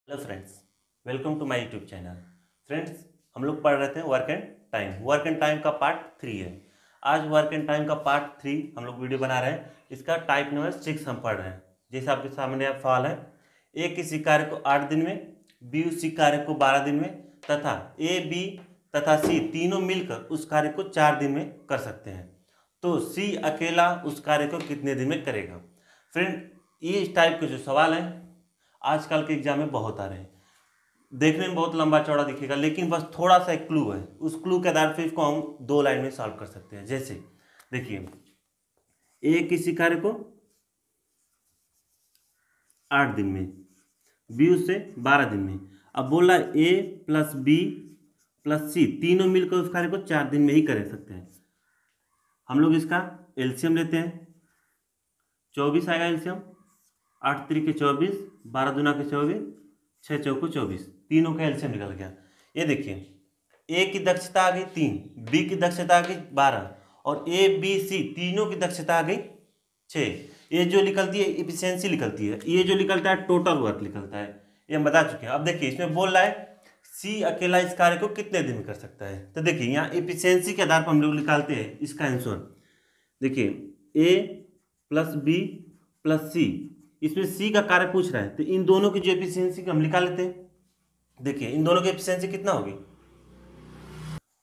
Hello friends, welcome to my YouTube channel. Friends, हम लोग पढ़ रहे थे वर्क एंड टाइम का पार्ट 3 है। आज वर्क एंड टाइम का पार्ट 3 हम लोग वीडियो बना रहे हैं। इसका टाइप नंबर 6 हम पढ़ रहे हैं। जैसे आपके सामने आप सवाल है, ए किसी कार्य को 8 दिन में, बी उसी कार्य को 12 दिन में तथा ए बी तथा सी तीनों मिलकर उस कार्य को 4 दिन में कर सकते हैं, तो सी अकेला उस कार्य को कितने दिन में करेगा। फ्रेंड, ये इस टाइप के जो सवाल हैं आजकल के एग्जाम में बहुत आ रहे हैं। देखने में बहुत लंबा चौड़ा दिखेगा, लेकिन बस थोड़ा सा एक क्लू है। उस क्लू के आधार पर इसको हम 2 लाइन में सॉल्व कर सकते हैं। जैसे देखिए, ए किसी कार्य को 8 दिन में, बी उससे 12 दिन में। अब बोल रहा है ए प्लस बी प्लस सी तीनों मिलकर उस कार्य को 4 दिन में ही कर सकते हैं। हम लोग इसका एलसीएम लेते हैं। 24 आएगा एलसीएम। 8 3 के 24, 12 दूना के 24, 6 चौको 24, तीनों का एलसीएम निकल गया। ये देखिए, ए की दक्षता आ गई 3, बी की दक्षता आ गई 12 और ए बी सी तीनों की दक्षता आ गई 6। ये जो निकलती है इफिशियंसी निकलती है, ये जो निकलता है टोटल वर्क निकलता है। ये हम बता चुके हैं। अब देखिए, इसमें बोल रहा है सी अकेला इस कार्य को कितने दिन में कर सकता है। तो देखिए, यहाँ इफिशियंसी के आधार पर हम लोग निकालते हैं इसका आंसर। देखिए, ए प्लस बी प्लस सी, इसमें सी का कार्य पूछ रहा है, तो इन दोनों की जो एफिशिएंसी हम निकाल लेते हैं। देखिए, इन दोनों की एफिशिएंसी कितना होगी,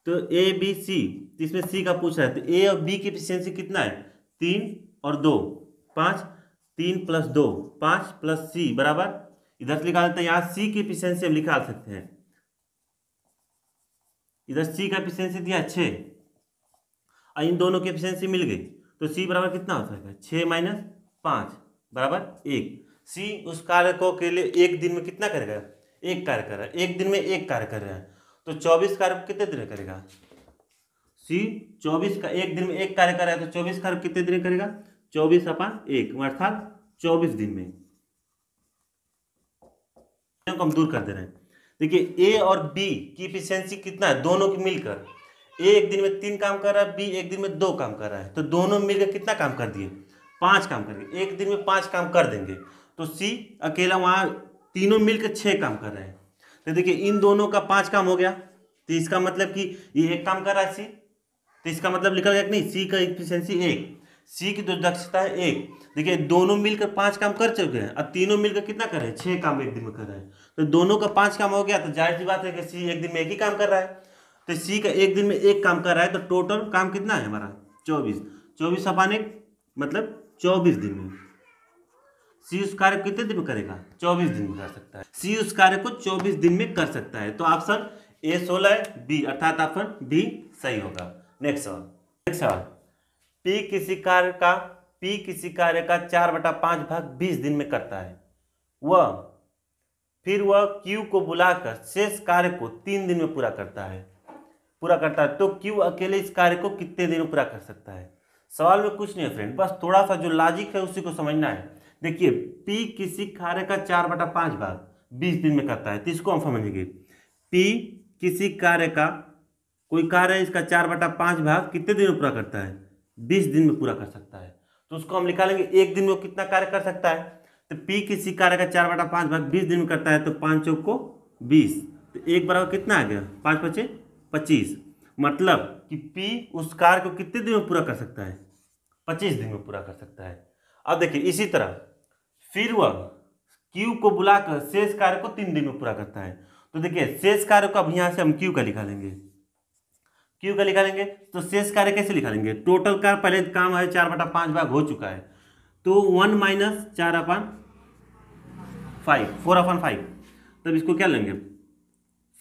तो ए बी सी, इसमें सी का पूछ रहा है, तो ए और बी की एफिशिएंसी कितना है, 3 और 2 5, 3 प्लस 2 5 प्लस सी बराबर, इधर से निकालते हैं। यहाँ सी की एफिशिएंसी हम निकाल सकते हैं। इधर सी का एफिशिएंसी दिया 6 और इन दोनों की एफिशिएंसी मिल गई, तो सी बराबर कितना हो सकता है, 6 माइनस 5 बराबर 1। सी उस कार्य को के लिए एक दिन में कितना करेगा, एक कार्य कर रहा है, एक दिन में एक कार्य कर रहा है, तो 24 कार्य को कितने दिन में करेगा। सी 24 का एक दिन में एक कार्य कर रहा है, तो 24 कार्य कितने दिन में करेगा, 24/1 अर्थात 24 दिन में। हम दूर कर दे रहे हैं। देखिए, ए और बी की इफिशियंसी कितना है, दोनों की मिलकर। ए एक दिन में 3 काम कर रहा है, बी एक दिन में 2 काम कर रहा है, तो दोनों मिलकर कितना काम कर दिए, 5 काम करेंगे। एक दिन में 5 काम कर देंगे, तो सी अकेला वहाँ तीनों मिलकर 6 काम कर रहे हैं। तो देखिए, इन दोनों का 5 काम हो गया, तो इसका मतलब कि ये एक काम कर रहा है सी, तो इसका मतलब निकल गया कि नहीं, सी का एफिशिएंसी 1, सी की जो दक्षता है 1। देखिए, दोनों मिलकर 5 काम कर चुके हैं और तीनों मिलकर कितना कर रहे हैं, 6 काम एक दिन में कर रहे हैं। तो दोनों का 5 काम हो गया, तो जाहिर सी बात है कि सी एक दिन में एक ही काम कर रहा है। तो सी का एक दिन में एक काम कर रहा है, तो टोटल काम कितना है हमारा, 24। 24/1 मतलब 24 दिन में। सी उस कार्य को कितने दिन में करेगा, 24 दिन में कर सकता है। सी उस कार्य को 24 दिन में कर सकता है। तो ऑप्शन ए 16 है, बी अर्थात ऑप्शन डी सही होगा। नेक्स्ट सवाल, पी किसी कार्य का 4/5 भाग 20 दिन में करता है। फिर वह क्यू को बुलाकर शेष कार्य को 3 दिन में पूरा करता है। तो क्यू अकेले इस कार्य को कितने दिन में पूरा कर सकता है। सवाल में कुछ नहीं है फ्रेंड, बस थोड़ा सा जो लॉजिक है उसी को समझना है। देखिए, पी किसी कार्य का 4/5 भाग 20 दिन में करता है, तो इसको हम समझेंगे। पी किसी कार्य का, कोई कार्य है, इसका 4/5 भाग कितने दिन में पूरा करता है, 20 दिन में पूरा कर सकता है। तो उसको हम निकालेंगे, एक दिन में वो कितना कार्य कर सकता है। तो पी किसी कार्य का 4/5 भाग 20 दिन में करता है, तो 5 चौक को 20, तो एक बराबर कितना आ गया, 5 5 25। मतलब कि पी उस कार्य को कितने दिन में पूरा कर सकता है, 25 दिन में पूरा कर सकता है। अब देखिए, इसी तरह फिर वह क्यू को बुलाकर शेष कार्य को 3 दिन में पूरा करता है। तो देखिए, शेष कार्य को अब यहाँ से हम क्यू का निकालेंगे। तो शेष कार्य कैसे निकालेंगे, टोटल का पहले काम है 4/5 भाग हो चुका है, तो 1 माइनस 4/5 4/5, तब इसको क्या लेंगे,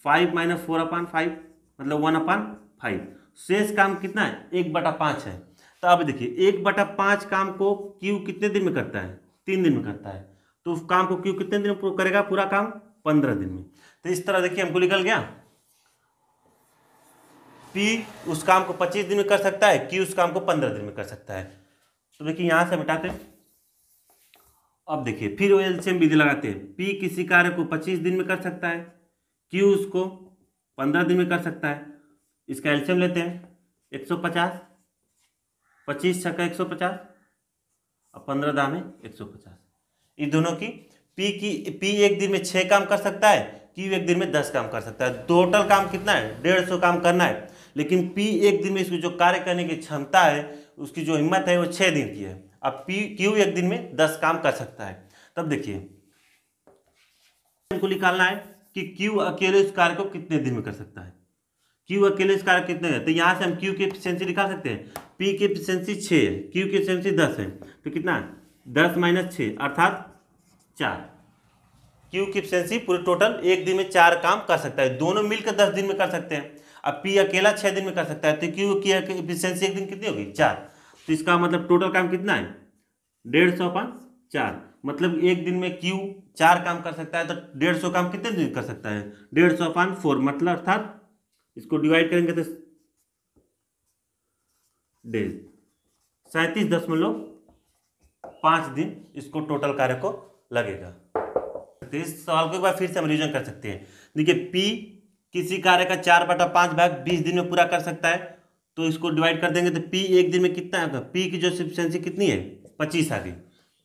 5 माइनस 4/5 मतलब 1/5। शेष काम कितना है, 1/5 है। तो अब देखिए, 1/5 काम को क्यू कितने दिन में करता है, 3 दिन में करता है। तो उस काम को क्यू कितने दिन में करेगा, पूरा काम 15 दिन में। तो इस तरह देखिए हमको निकल गया, पी उस काम को 25 दिन में कर सकता है, क्यू उस काम को 15 दिन में कर सकता है। तो देखिए, यहां से मिटाते हैं। अब देखिए, फिर एलसीएम विधि लगाते हैं। पी किसी कार्य को 25 दिन में कर सकता है, क्यू उसको 15 दिन में कर सकता है। इसका एलसीएम लेते हैं, 150, 25 छक्का 150 और 15 दाम है 150। इन दोनों की पी एक दिन में 6 काम कर सकता है, क्यू एक दिन में 10 काम कर सकता है। टोटल काम कितना है? 150 काम करना है। लेकिन पी एक दिन में इसको जो कार्य करने की क्षमता है, उसकी जो हिम्मत है वो 6 दिन की है। अब क्यू एक दिन में 10 काम कर सकता है। तब देखिए हमको निकालना है कि क्यू अकेले इस कार्य को कितने दिन में कर सकता है। क्यू अकेले इस कार्य कितने है, तो यहाँ से हम क्यू की एफिशिएंसी निकाल सकते हैं। पी की एफिशिएंसी 6 है, क्यू की एफिशिएंसी 10 है, तो कितना है? 10 - 6 अर्थात 4। क्यू की एफिशिएंसी पूरे टोटल एक दिन में 4 काम कर सकता है। दोनों मिलकर 10 दिन में कर सकते हैं। अब पी अकेला 6 दिन में कर सकता है, तो क्यू की एफिशिएंसी एक दिन कितनी होगी? 4। तो इसका मतलब टोटल काम कितना है? 150/4। मतलब एक दिन में क्यू 4 काम कर सकता है, तो 150 काम कितने दिन कर सकता है? 150/4, मतलब अर्थात इसको डिवाइड करेंगे तो डेज 37.5 दिन इसको टोटल कार्य को लगेगा। तो इस सवाल को एक बार फिर से हम रिविजन कर सकते हैं। देखिए पी किसी कार्य का 4/5 भाग 20 दिन में पूरा कर सकता है, तो इसको डिवाइड कर देंगे तो पी एक दिन में कितना आएगा? पी की जो एफिशिएंसी कितनी है? 25 आ गई।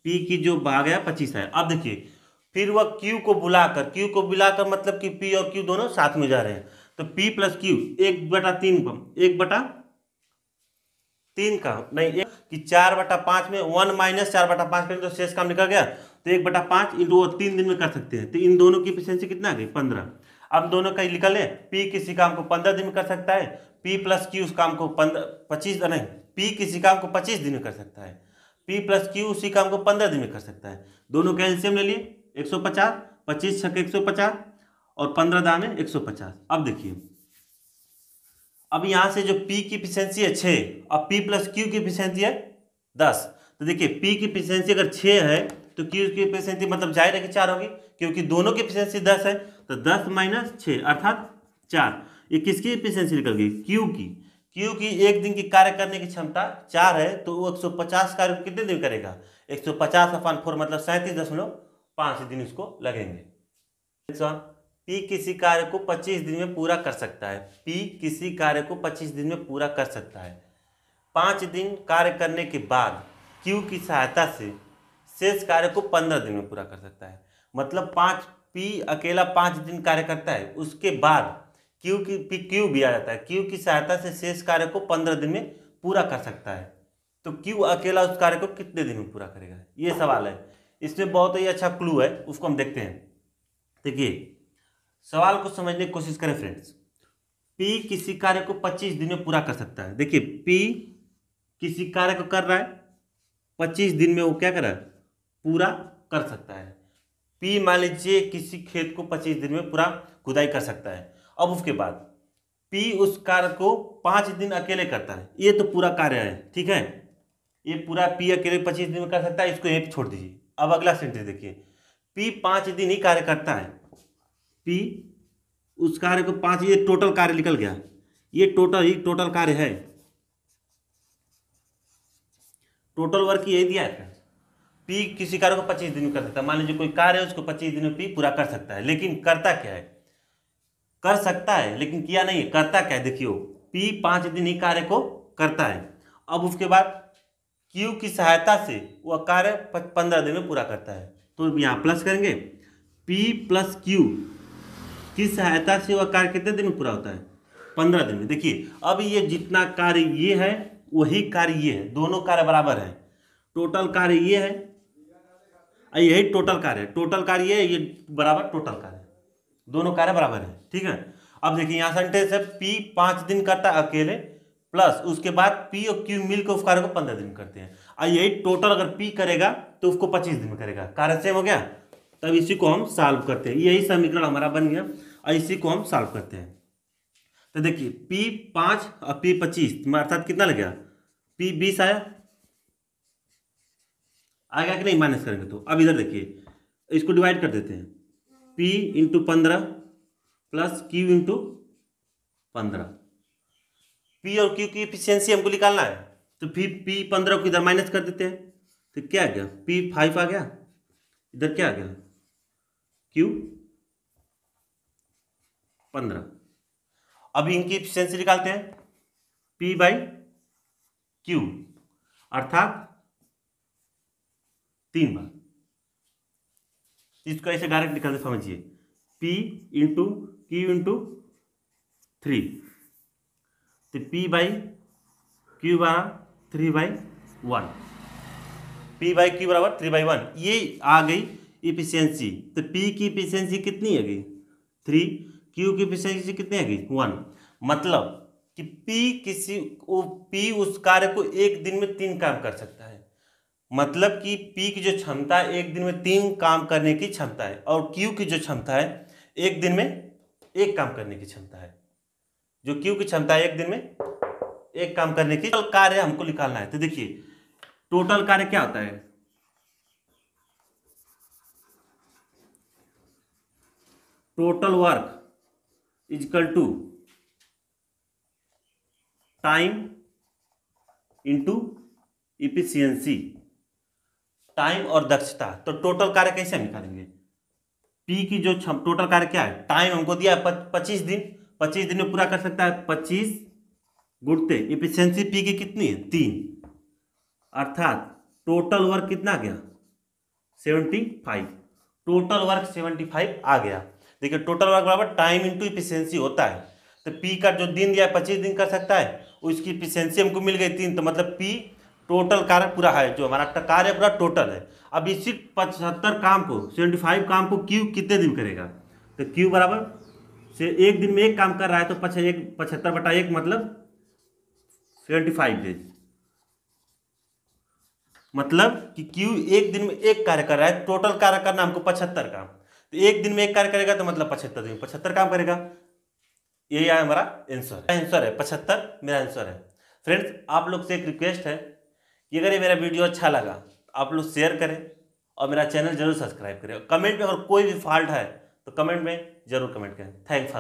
पी की जो भाग है 25 है। अब देखिए फिर वह क्यू को बुलाकर मतलब कि पी और क्यू दोनों साथ में जा रहे हैं, तो P प्लस क्यू 1/3 का नहीं, कि 4/5 में 1 - 4/5 करें तो शेष काम निकल गया, तो 1/5 इंटू 3 दिन में कर सकते हैं। तो इन दोनों की एफिशिएंसी कितना आ गई? 15। अब दोनों का निकल ले, P किसी काम को 15 दिन में कर सकता है, P प्लस क्यू उस काम को 25 नहीं, P किसी काम को 25 दिन में कर सकता है, P प्लस क्यू उसी काम को 15 दिन में कर सकता है। दोनों का एलसीएम ले लिए 150, 25 छक्के 150 और 15 दाने 150। अब देखिए अब यहां से जो P की एफिशिएंसी है 6 और P प्लस क्यू की एफिशिएंसी है 10, तो देखिए P की एफिशिएंसी अगर 6 है तो Q की एफिशिएंसी मतलब जाहिर है कि 4 होगी, क्योंकि दोनों की एफिशिएंसी 10 है, तो 10 - 6 अर्थात 4। ये किसकी एफिशिएंसी निकल गई? क्यू की एक दिन की कार्य करने की क्षमता 4 है, तो वो 150 कार्य कितने दिन करेगा? 150/4 मतलब 37.5 दिन इसको लगेंगे। P किसी कार्य को 25 दिन में पूरा कर सकता है। P किसी कार्य को 25 दिन में पूरा कर सकता है। 5 दिन कार्य करने के बाद Q की सहायता से शेष कार्य को 15 दिन में पूरा कर सकता है। मतलब P अकेला 5 दिन कार्य करता है, उसके बाद Q भी आ जाता है, Q की सहायता से शेष कार्य को 15 दिन में पूरा कर सकता है। तो Q अकेला उस कार्य को कितने दिन में पूरा करेगा? ये सवाल है। इसमें बहुत ही अच्छा क्लू है, उसको हम देखते हैं। देखिए सवाल को समझने की कोशिश करें फ्रेंड्स। P किसी कार्य को 25 दिन में पूरा कर सकता है। देखिए P किसी कार्य को कर रहा है 25 दिन में, वो क्या कर रहा है? पूरा कर सकता है। P मान लीजिए किसी खेत को 25 दिन में पूरा खुदाई कर सकता है। अब उसके बाद P उस कार्य को 5 दिन अकेले करता है। ये तो पूरा कार्य है, ठीक है, ये पूरा P अकेले 25 दिन में कर सकता है, इसको यहीं पे छोड़ दीजिए। अब अगला सेंटेंस देखिए, P 5 दिन ही कार्य करता है, P उस कार्य को 5, ये टोटल कार्य निकल गया, ये टोटल कार्य है, टोटल वर्क यही दिया है। P किसी कार्य को 25 दिन में कर सकता है। मान लीजिए कोई कार्य है, उसको 25 दिन में P पूरा कर सकता है, लेकिन करता क्या है? कर सकता है लेकिन किया नहीं है, करता क्या है? देखियो P 5 दिन ही कार्य को करता है। अब उसके बाद Q की सहायता से वह कार्य 15 दिन में पूरा करता है, तो यहाँ प्लस करेंगे, P प्लस Q की सहायता से वह कार्य कितने दिन में पूरा होता है? 15 दिन में। देखिए अब ये जितना कार्य ये है वही कार्य ये है, दोनों कार्य बराबर है। टोटल कार्य ये है, यही टोटल कार्य है, टोटल कार्य ये है, ये बराबर टोटल कार्य है, दोनों कार्य बराबर है, ठीक है। अब देखिए यहाँ सेंटेंस है P 5 दिन करता है अकेले, प्लस उसके बाद P और Q मिलकर उस कार्य को 15 दिन करते हैं। यही टोटल अगर P करेगा तो उसको 25 दिन में करेगा, कार्य सेम हो गया। तब इसी को हम सॉल्व करते हैं, यही समीकरण हमारा बन गया और इसी को हम सॉल्व करते हैं। तो देखिए P 5 और P 25 अर्थात कितना लग गया? P 20 आएगा कि नहीं? माइनस करेंगे तो अब इधर देखिए इसको डिवाइड कर देते हैं, P × 15 प्लस Q × 15। P और Q की एफिशिएंसी हमको निकालना है, तो फिर P 15 को इधर माइनस कर देते हैं, तो क्या आ गया? P 5 आ गया, इधर क्या आ गया? Q 15। अब इनकी एफिशिएंसी निकालते हैं, P/Q अर्थात 3 बार। इसको ऐसे डायरेक्ट निकाल दे, समझिए P इंटू क्यू इंटू 3, तो P बाई क्यू बराबर 3/1, P बाई क्यू बराबर 3/1। ये आ गई इफिशियंसी। तो P की इफिशियंसी कितनी है गई 3, Q की इफिशियंसी कितनी है गई 1। मतलब कि P उस कार्य को एक दिन में 3 काम कर सकता है। मतलब कि P की जो क्षमता है एक दिन में 3 काम करने की क्षमता है, और Q की जो क्षमता है एक दिन में 1 काम करने की क्षमता है। जो Q की क्षमता है एक दिन में 1 काम करने की कार्य हमको निकालना है। तो देखिए टोटल कार्य क्या होता है, total work is equal to time into efficiency, time और दक्षता। तो टोटल कार्य कैसे हम निकालेंगे, P की जो टोटल कार्य क्या है, टाइम हमको दिया है 25 दिन, 25 दिन में पूरा कर सकता है, 25 गुणते इफिशियंसी P की कितनी है 3, अर्थात टोटल वर्क कितना आ गया 75, टोटल वर्क 75 आ गया। देखिए टोटल वर्क बराबर टाइम इंटू इफिशियंसी होता है। तो P का जो दिन दिया है 25 दिन कर सकता है, उसकी इफिशियंसी हमको मिल गई 3, तो मतलब P टोटल कार्य पूरा है, जो हमारा कार्य पूरा टोटल है। अब इसी 75 काम को 75 काम को Q कितने दिन करेगा, तो Q बराबर से एक दिन में 1 काम कर रहा है, तो 75/1 मतलब 75 डेज। मतलब कि Q एक दिन में 1 कार्य कर रहा है, टोटल कार्य करना हमको 75 काम, तो एक दिन में 1 कार्य करेगा, तो मतलब 75 दिन में 75 काम करेगा। यही हमारा आंसर है 75, मेरा आंसर है। फ्रेंड्स आप लोग से एक रिक्वेस्ट है कि अगर ये मेरा वीडियो अच्छा लगा तो आप लोग शेयर करें और मेरा चैनल जरूर सब्सक्राइब करें। कमेंट में अगर कोई भी फॉल्ट है तो कमेंट में जरूर कमेंट करें। Thanks for